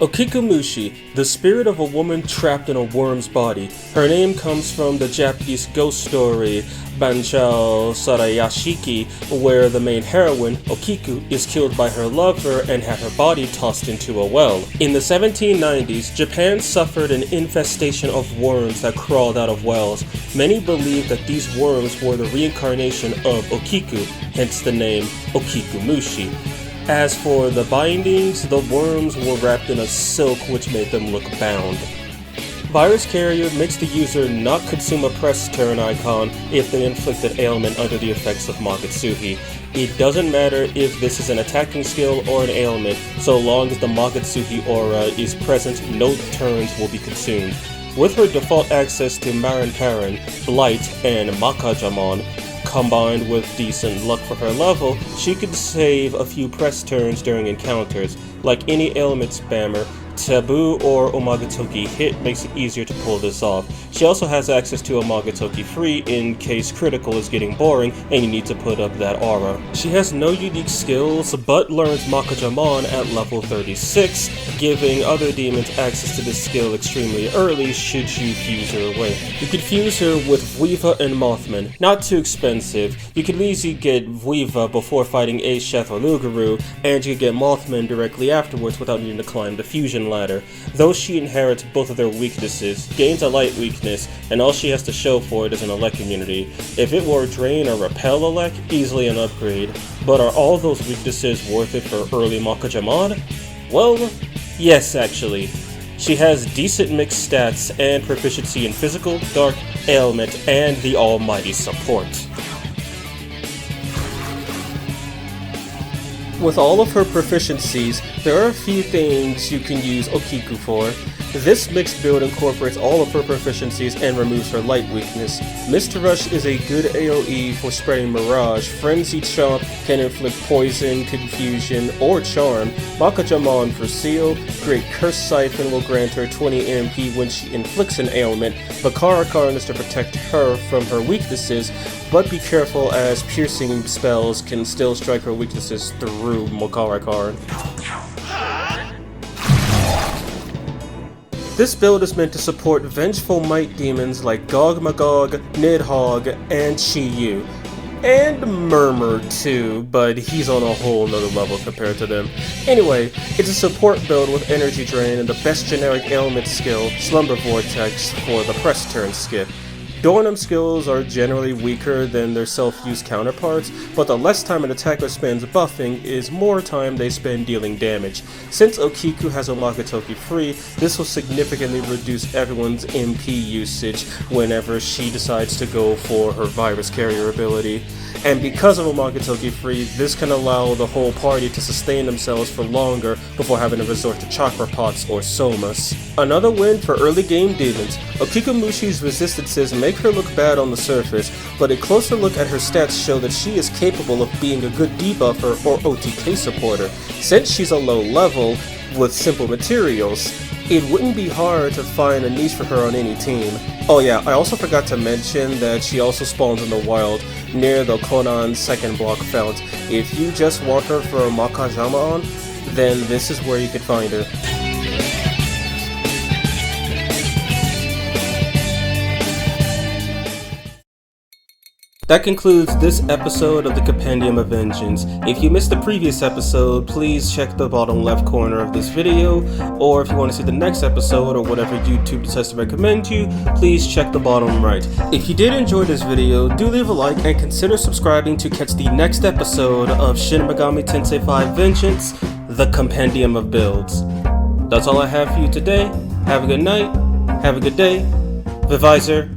Okiku-Mushi, the spirit of a woman trapped in a worm's body. Her name comes from the Japanese ghost story Banchou Sarayashiki, where the main heroine, Okiku, is killed by her lover and had her body tossed into a well. In the 1790s, Japan suffered an infestation of worms that crawled out of wells. Many believe that these worms were the reincarnation of Okiku, hence the name Okiku-Mushi. As for the bindings, the worms were wrapped in a silk which made them look bound. Virus Carrier makes the user not consume a press turn icon if they inflict an ailment under the effects of Magatsuhi. It doesn't matter if this is an attacking skill or an ailment, so long as the Magatsuhi aura is present, no turns will be consumed. With her default access to Marin Parin, Blight, and Makajamon, combined with decent luck for her level, she could save a few press turns during encounters. Like any ailment spammer, Taboo or Omagatoki hit makes it easier to pull this off. She also has access to Omagatoki free in case critical is getting boring and you need to put up that aura. She has no unique skills but learns Makajamon at level 36, giving other demons access to this skill extremely early should you fuse her away. You could fuse her with Vuiva and Mothman, not too expensive. You could easily get Vuiva before fighting Asheth or Luguru, and you could get Mothman directly afterwards without needing to climb the fusion ladder. Though she inherits both of their weaknesses, gains a light weakness, and all she has to show for it is an elect immunity. If it were Drain or Repel elect, easily an upgrade. But are all those weaknesses worth it for early Makajamon? Well, yes actually. She has decent mixed stats and proficiency in physical, dark, ailment, and the almighty support. With all of her proficiencies, there are a few things you can use Okiku for. This mixed build incorporates all of her proficiencies and removes her light weakness. Mist Rush is a good AoE for spreading Mirage. Frenzy Chomp can inflict poison, confusion, or charm. Makajamon for seal. Great Curse Siphon will grant her 20 MP when she inflicts an ailment. Bakarakarn is to protect her from her weaknesses, but be careful as piercing spells can still strike her weaknesses through Makarakarn. This build is meant to support vengeful might demons like Gog Magog, Nidhogg, and Chi-Yu. And Murmur too, but he's on a whole nother level compared to them. Anyway, it's a support build with energy drain and the best generic ailment skill, Slumber Vortex, for the press turn skip. Dornum skills are generally weaker than their self-use counterparts, but the less time an attacker spends buffing is more time they spend dealing damage. Since Okiku has Omagatoki free, this will significantly reduce everyone's MP usage whenever she decides to go for her virus carrier ability. And because of Omagatoki free, this can allow the whole party to sustain themselves for longer before having to resort to chakra pots or somas. Another win for early game demons. Okiku-Mushi's resistances make her look bad on the surface, but a closer look at her stats show that she is capable of being a good debuffer or OTK supporter. Since she's a low level with simple materials, it wouldn't be hard to find a niche for her on any team. Oh yeah, I also forgot to mention that she also spawns in the wild, near the Konan's second block fount. If you just want her for Makajamon, then this is where you could find her. That concludes this episode of the Compendium of Vengeance. If you missed the previous episode, please check the bottom left corner of this video, or if you want to see the next episode or whatever YouTube decides to recommend you, please check the bottom right. If you did enjoy this video, do leave a like and consider subscribing to catch the next episode of Shin Megami Tensei 5 Vengeance, the Compendium of Builds. That's all I have for you today. Have a good night, have a good day, Vivisor